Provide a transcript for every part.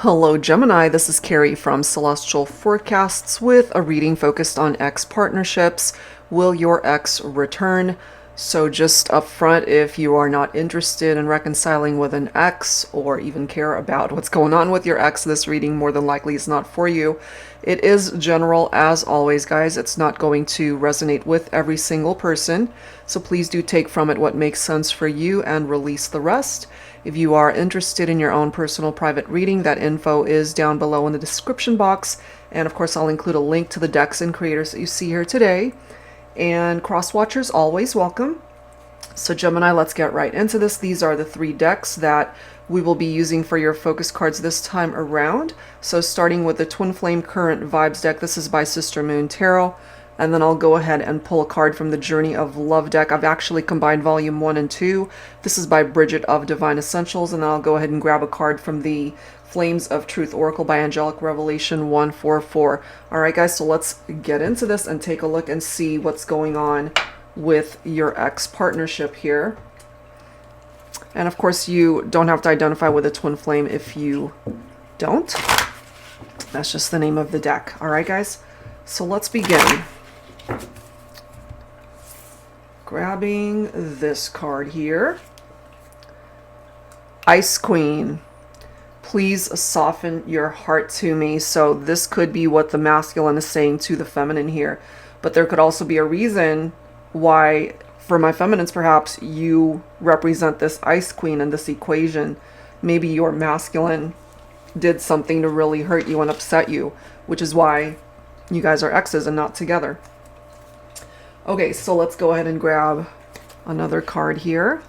Hello Gemini, this is Carrie from Celestial Forecasts with a reading focused on ex partnerships. Will your ex return? So just up front, if you are not interested in reconciling with an ex or even care about what's going on with your ex, this reading more than likely is not for you. It is general as always, guys. It's not going to resonate with every single person. So please do take from it what makes sense for you and release the rest. If you are interested in your own personal private reading, that info is down below in the description box. And of course, I'll include a link to the decks and creators that you see here today. And cross-watchers always welcome. So Gemini, let's get right into this. These are the 3 decks that we will be using for your focus cards this time around. So starting with the Twin Flame Current Vibes deck, this is by Sister Moon Tarot. And then I'll go ahead and pull a card from the Journey of Love deck. I've actually combined volume 1 and 2. This is by Bridget of Divine Essentials. And then I'll go ahead and grab a card from the Flames of Truth Oracle by Angelic Revelation 144. All right, guys, so let's get into this and take a look and see what's going on with your ex partnership here. And of course, you don't have to identify with a twin flame if you don't. That's just the name of the deck. All right, guys, so let's begin. Grabbing this card here. Ice Queen. Please soften your heart to me. So this could be what the masculine is saying to the feminine here. But there could also be a reason why, for my feminines, perhaps you represent this Ice Queen in this equation. Maybe your masculine did something to really hurt you and upset you, which is why you guys are exes and not together. Okay, so let's go ahead and grab another card here.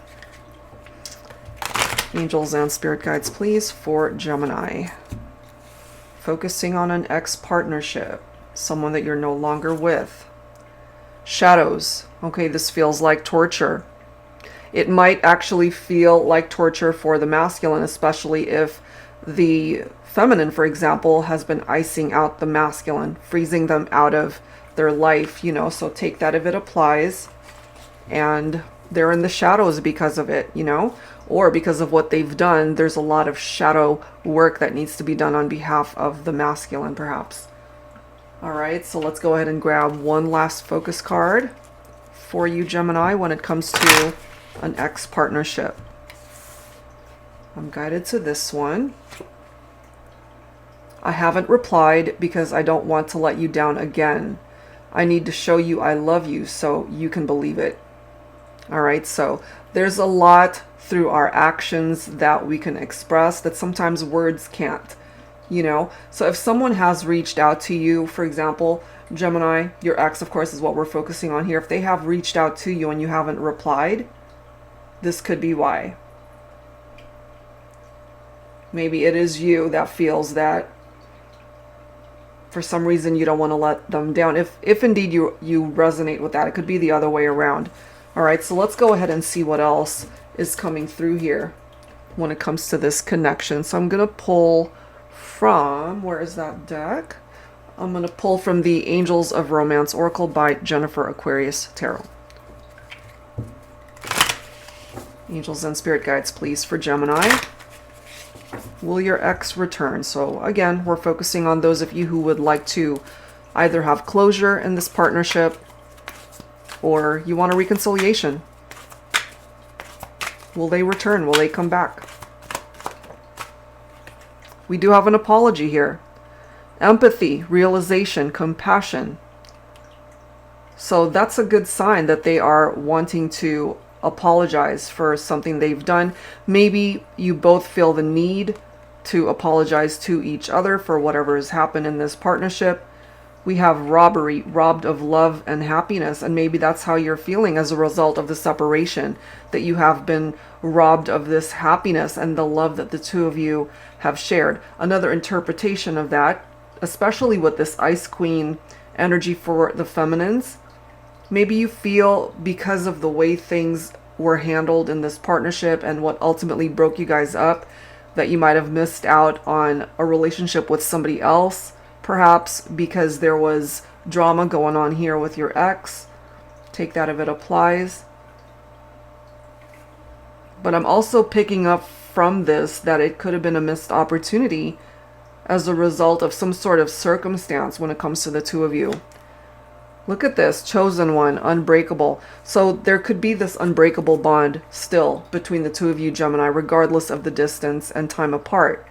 Angels and spirit guides, please, for Gemini. Focusing on an ex partnership, someone that you're no longer with. Shadows. Okay, this feels like torture. It might actually feel like torture for the masculine, especially if the feminine, for example, has been icing out the masculine, freezing them out of their life, you know. So take that if it applies. And they're in the shadows because of it, you know, or because of what they've done. There's a lot of shadow work that needs to be done on behalf of the masculine, perhaps. All right, so let's go ahead and grab one last focus card for you, Gemini, when it comes to an ex partnership. I'm guided to this one. I haven't replied because I don't want to let you down again. I need to show you I love you so you can believe it. All right, so there's a lot through our actions that we can express that sometimes words can't, you know. So if someone has reached out to you, for example, Gemini, your ex, of course, is what we're focusing on here. If they have reached out to you and you haven't replied, this could be why. Maybe it is you that feels that for some reason you don't want to let them down. If indeed you resonate with that, it could be the other way around. All right, so let's go ahead and see what else is coming through here when it comes to this connection. So I'm going to pull from, where is that deck? I'm going to pull from the Angels of Romance Oracle by Jennifer Aquarius Tarot. Angels and spirit guides, please, for Gemini. Will your ex return? So again, we're focusing on those of you who would like to either have closure in this partnership or you want a reconciliation. Will they return? Will they come back? We do have an apology here. Empathy, realization, compassion. So that's a good sign that they are wanting to apologize for something they've done. Maybe you both feel the need to apologize to each other for whatever has happened in this partnership. We have robbery, robbed of love and happiness, and maybe that's how you're feeling as a result of the separation, that you have been robbed of this happiness and the love that the two of you have shared. Another interpretation of that, especially with this Ice Queen energy for the feminines, maybe you feel because of the way things were handled in this partnership and what ultimately broke you guys up, that you might have missed out on a relationship with somebody else, perhaps because there was drama going on here with your ex. Take that if it applies. But I'm also picking up from this that it could have been a missed opportunity as a result of some sort of circumstance when it comes to the two of you. Look at this, chosen one, unbreakable. So there could be this unbreakable bond still between the two of you, Gemini, regardless of the distance and time apart.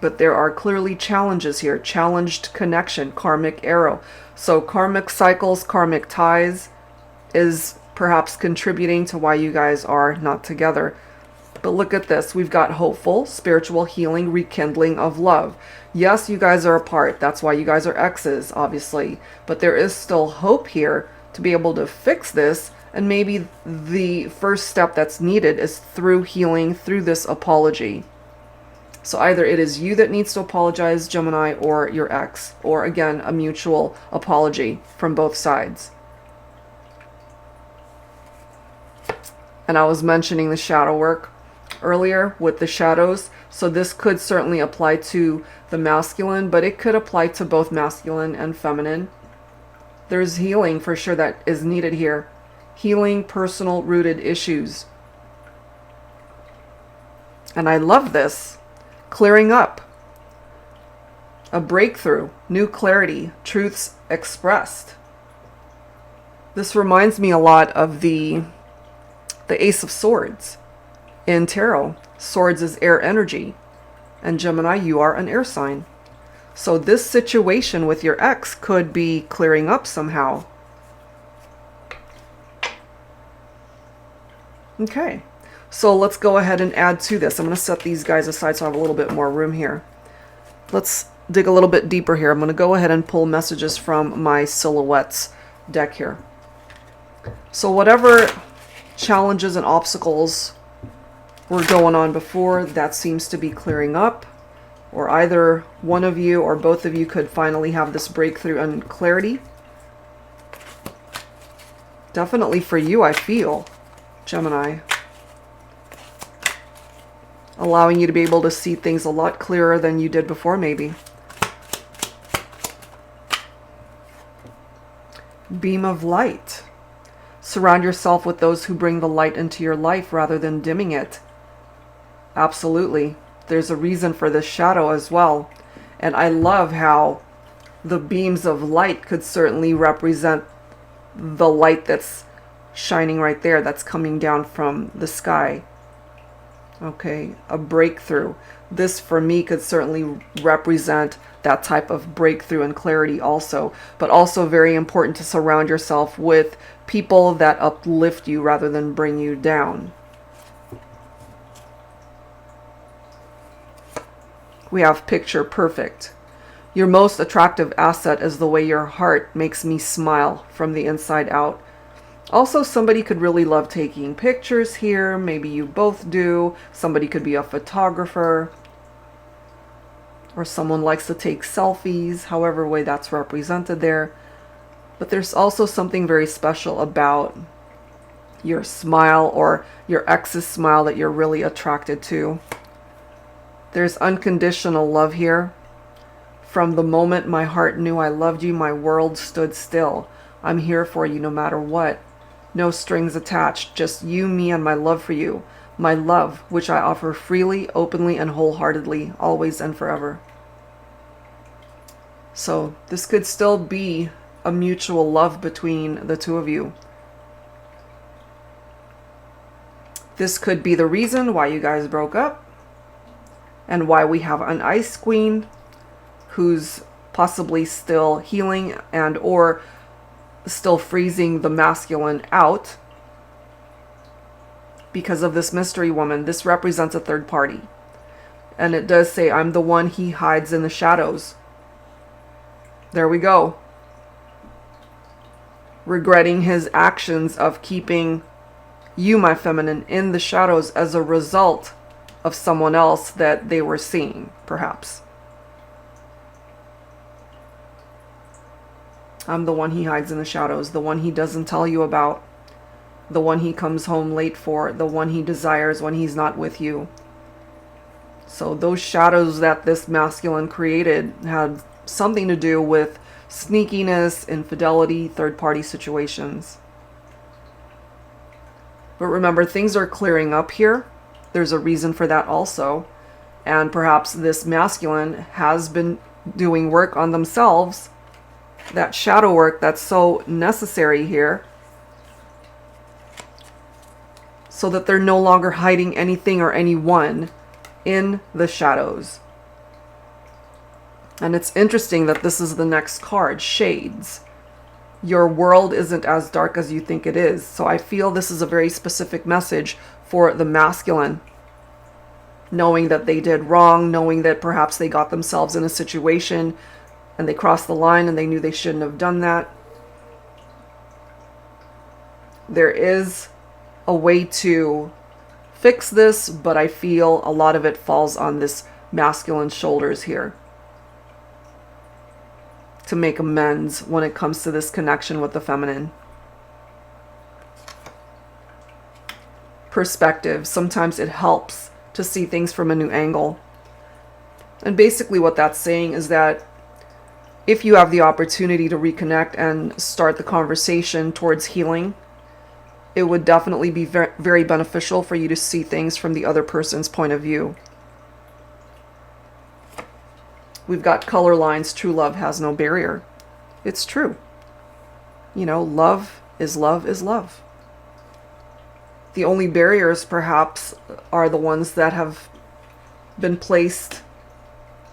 But there are clearly challenges here. Challenged connection, karmic arrow. So karmic cycles, karmic ties is perhaps contributing to why you guys are not together. But look at this. We've got hopeful, spiritual healing, rekindling of love. Yes, you guys are apart. That's why you guys are exes, obviously. But there is still hope here to be able to fix this. And maybe the first step that's needed is through healing, through this apology. So either it is you that needs to apologize, Gemini, or your ex. Or again, a mutual apology from both sides. And I was mentioning the shadow work earlier with the shadows. So this could certainly apply to the masculine, but it could apply to both masculine and feminine. There's healing for sure that is needed here. Healing personal rooted issues. And I love this. Clearing up. A breakthrough. New clarity. Truths expressed. This reminds me a lot of the Ace of Swords in tarot. Swords is air energy. And Gemini, you are an air sign. So this situation with your ex could be clearing up somehow. Okay. So let's go ahead and add to this. I'm going to set these guys aside so I have a little bit more room here. Let's dig a little bit deeper here. I'm going to go ahead and pull messages from my silhouettes deck here. So whatever challenges and obstacles were going on before, that seems to be clearing up. Or either one of you or both of you could finally have this breakthrough and clarity. Definitely for you, I feel, Gemini. Allowing you to be able to see things a lot clearer than you did before, maybe. Beam of light. Surround yourself with those who bring the light into your life rather than dimming it. Absolutely. There's a reason for this shadow as well. And I love how the beams of light could certainly represent the light that's shining right there, that's coming down from the sky. Okay, a breakthrough. This for me could certainly represent that type of breakthrough and clarity also. But also very important to surround yourself with people that uplift you rather than bring you down. We have picture perfect. Your most attractive asset is the way your heart makes me smile from the inside out. Also, somebody could really love taking pictures here. Maybe you both do. Somebody could be a photographer. Or someone likes to take selfies, however way that's represented there. But there's also something very special about your smile or your ex's smile that you're really attracted to. There's unconditional love here. From the moment my heart knew I loved you, my world stood still. I'm here for you no matter what. No strings attached, just you, me, and my love for you. My love, which I offer freely, openly, and wholeheartedly, always and forever. So this could still be a mutual love between the two of you. This could be the reason why you guys broke up. And why we have an Ice Queen who's possibly still healing and or still freezing the masculine out because of this mystery woman. This represents a third party. And it does say, I'm the one he hides in the shadows. There we go. Regretting his actions of keeping you, my feminine, in the shadows as a result of someone else that they were seeing, perhaps. I'm the one he hides in the shadows, the one he doesn't tell you about, the one he comes home late for, the one he desires when he's not with you. So those shadows that this masculine created had something to do with sneakiness, infidelity, third-party situations. But remember, things are clearing up here. There's a reason for that also. And perhaps this masculine has been doing work on themselves, that shadow work that's so necessary here, so that they're no longer hiding anything or anyone in the shadows. And it's interesting that this is the next card, Shades. Your world isn't as dark as you think it is. So I feel this is a very specific message for the masculine. Knowing that they did wrong, knowing that perhaps they got themselves in a situation and they crossed the line and they knew they shouldn't have done that. There is a way to fix this, but I feel a lot of it falls on this masculine shoulders here to make amends when it comes to this connection with the feminine. Perspective. Sometimes it helps to see things from a new angle. And basically what that's saying is that if you have the opportunity to reconnect and start the conversation towards healing, it would definitely be very beneficial for you to see things from the other person's point of view. We've got color lines. True love has no barrier. It's true. You know, love is love is love. The only barriers perhaps are the ones that have been placed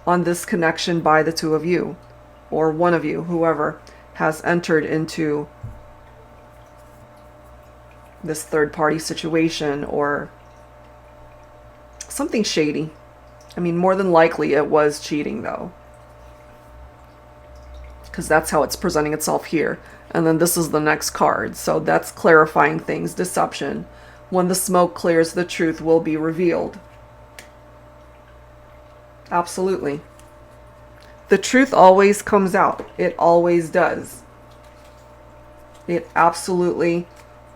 on this connection by the two of you, or one of you, whoever has entered into this third-party situation or something shady. I mean, more than likely it was cheating, though, because that's how it's presenting itself here. And then this is the next card, so that's clarifying things. Deception. When the smoke clears, the truth will be revealed. Absolutely. The truth always comes out. It always does. It absolutely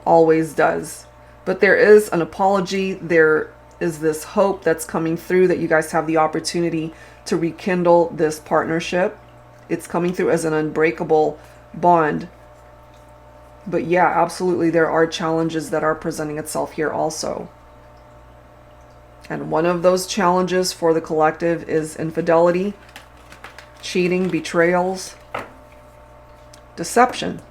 always does. But there is an apology. There is this hope that's coming through that you guys have the opportunity to rekindle this partnership. It's coming through as an unbreakable bond. But yeah, absolutely, there are challenges that are presenting itself here also. And one of those challenges for the collective is infidelity, cheating, betrayals, deception.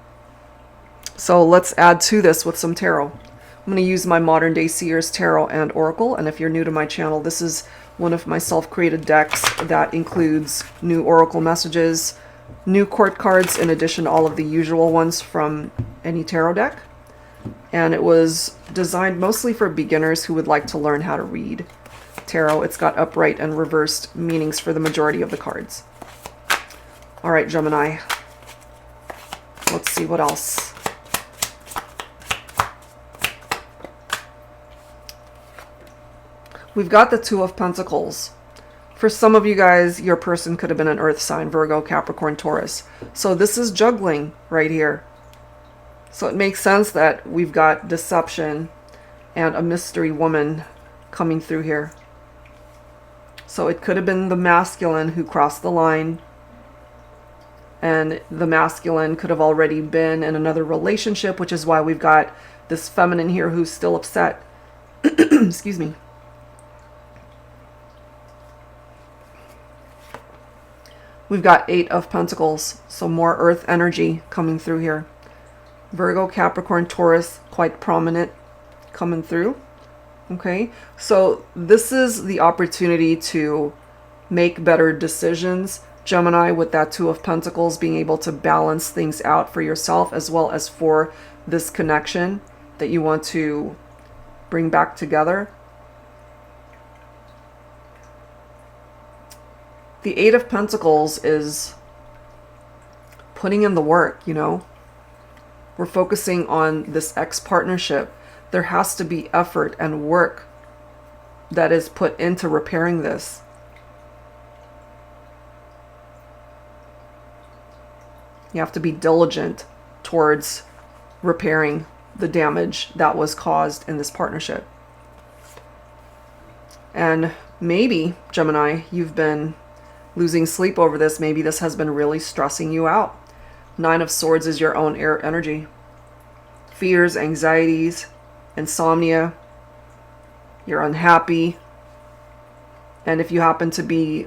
So let's add to this with some tarot. I'm going to use my Modern Day Seers Tarot and Oracle. And if you're new to my channel, this is one of my self-created decks that includes new Oracle messages, new court cards, in addition to all of the usual ones from any tarot deck. And it was designed mostly for beginners who would like to learn how to read tarot. It's got upright and reversed meanings for the majority of the cards. All right, Gemini. Let's see what else. We've got the Two of Pentacles. For some of you guys, your person could have been an earth sign, Virgo, Capricorn, Taurus. So this is juggling right here. So it makes sense that we've got deception and a mystery woman coming through here. So it could have been the masculine who crossed the line. And the masculine could have already been in another relationship, which is why we've got this feminine here who's still upset. Excuse me. We've got Eight of Pentacles, so more earth energy coming through here. Virgo, Capricorn, Taurus, quite prominent coming through. Okay, so this is the opportunity to make better decisions. Gemini, with that Two of Pentacles, being able to balance things out for yourself as well as for this connection that you want to bring back together. The Eight of Pentacles is putting in the work, you know. We're focusing on this ex-partnership. There has to be effort and work that is put into repairing this. You have to be diligent towards repairing the damage that was caused in this partnership. And maybe, Gemini, you've been losing sleep over this. Maybe this has been really stressing you out. Nine of Swords is your own air energy. Fears, anxieties, insomnia, you're unhappy, and if you happen to be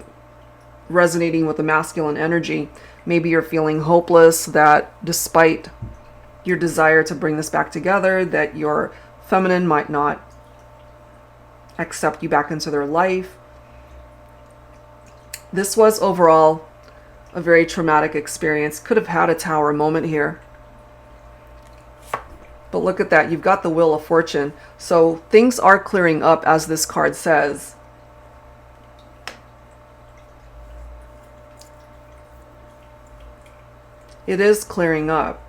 resonating with the masculine energy, maybe you're feeling hopeless, that despite your desire to bring this back together, that your feminine might not accept you back into their life. This was overall a very traumatic experience. Could have had a Tower moment here. But look at that. You've got the Wheel of Fortune. So things are clearing up, as this card says. It is clearing up.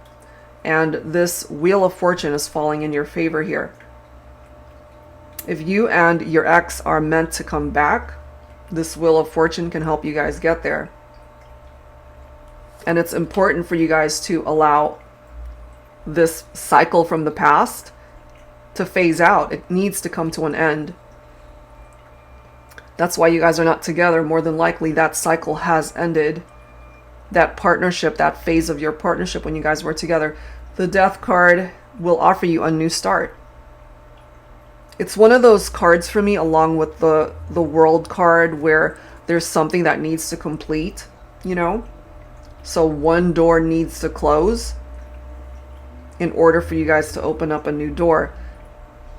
And this Wheel of Fortune is falling in your favor here. If you and your ex are meant to come back, this Wheel of Fortune can help you guys get there. And it's important for you guys to allow this cycle from the past to phase out. It needs to come to an end. That's why you guys are not together. More than likely that cycle has ended. That partnership, that phase of your partnership when you guys were together. The Death card will offer you a new start. It's one of those cards for me, along with the World card, where there's something that needs to complete, you know? So one door needs to close in order for you guys to open up a new door.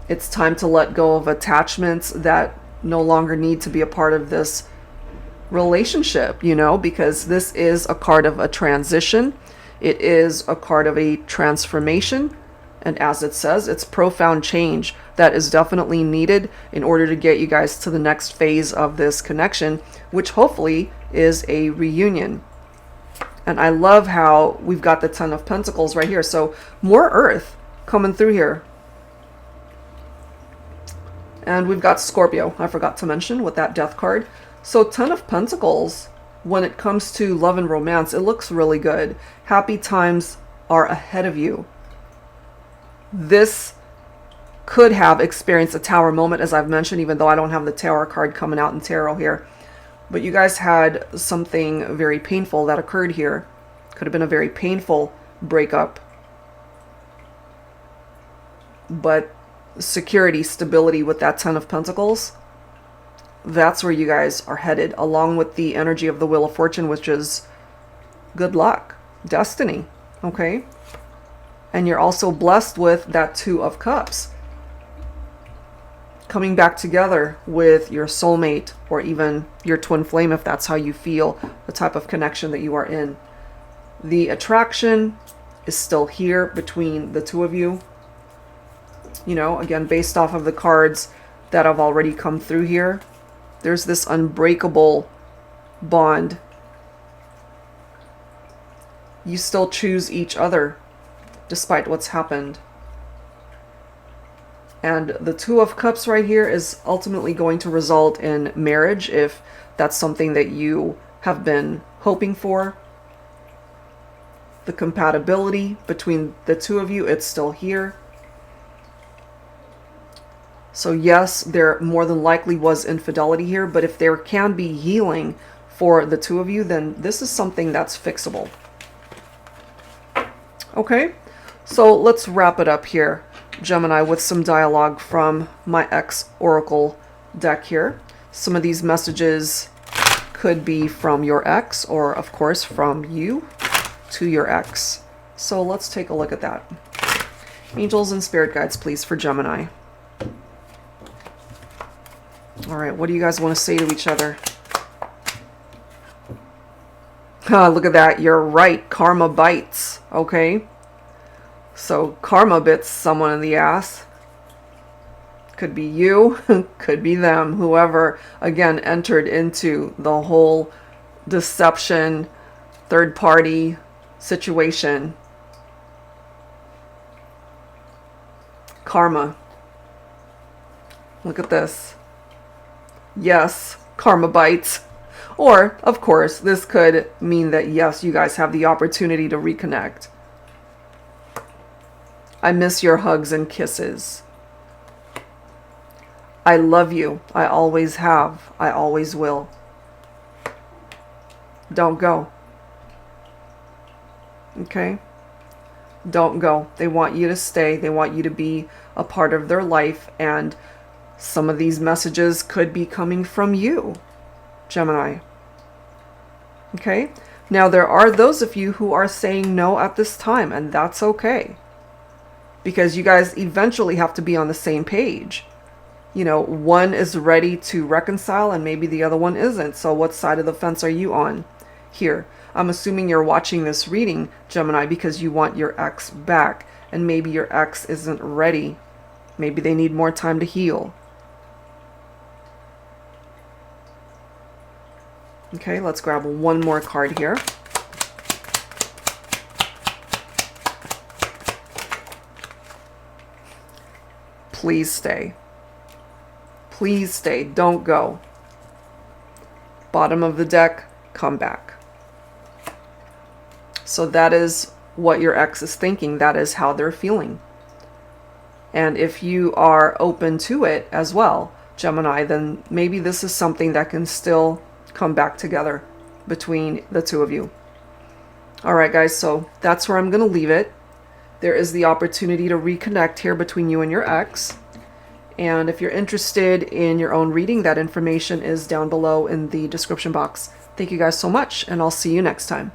It's time to let go of attachments that no longer need to be a part of this relationship, you know, because this is a card of a transition. It is a card of a transformation. And as it says, it's profound change that is definitely needed in order to get you guys to the next phase of this connection, which hopefully is a reunion. And I love how we've got the Ten of Pentacles right here. So more earth coming through here. And we've got Scorpio, I forgot to mention, with that Death card. So Ten of Pentacles, when it comes to love and romance, it looks really good. Happy times are ahead of you. This could have experienced a Tower moment, as I've mentioned, even though I don't have the Tower card coming out in tarot here. But you guys had something very painful that occurred here. Could have been a very painful breakup. But security, stability with that Ten of Pentacles, that's where you guys are headed, along with the energy of the Wheel of Fortune, which is good luck, destiny, okay? And you're also blessed with that Two of Cups. Coming back together with your soulmate, or even your twin flame, if that's how you feel, the type of connection that you are in. The attraction is still here between the two of you. You know, again, based off of the cards that have already come through here, there's this unbreakable bond. You still choose each other despite what's happened. And the Two of Cups right here is ultimately going to result in marriage, if that's something that you have been hoping for. The compatibility between the two of you, it's still here. So yes, there more than likely was infidelity here, but if there can be healing for the two of you, then this is something that's fixable. Okay, so let's wrap it up here, Gemini, with some dialogue from my ex Oracle deck here. Some of these messages could be from your ex, or of course from you to your ex. So let's take a look at that. Angels and spirit guides, please, for Gemini. All right, what do you guys want to say to each other? Look at that. You're right. Karma bites. Okay. So karma bits someone in the ass. Could be you. Could be them. Whoever, again, entered into the whole deception, third party situation. Karma. Look at this. Yes, karma bites. Or, of course, this could mean that, yes, you guys have the opportunity to reconnect. I miss your hugs and kisses. I love you. I always have. I always will. Don't go. Okay? Don't go. They want you to stay. They want you to be a part of their life. And some of these messages could be coming from you, Gemini. Okay? Now, there are those of you who are saying no at this time, and that's okay. Because you guys eventually have to be on the same page. You know, one is ready to reconcile and maybe the other one isn't. So what side of the fence are you on here? I'm assuming you're watching this reading, Gemini, because you want your ex back. And maybe your ex isn't ready. Maybe they need more time to heal. Okay, let's grab one more card here. Please stay. Please stay. Don't go. Bottom of the deck, come back. So that is what your ex is thinking. That is how they're feeling. And if you are open to it as well, Gemini, then maybe this is something that can still come back together between the two of you. All right, guys, so that's where I'm going to leave it. There is the opportunity to reconnect here between you and your ex. And if you're interested in your own reading, that information is down below in the description box. Thank you guys so much, and I'll see you next time.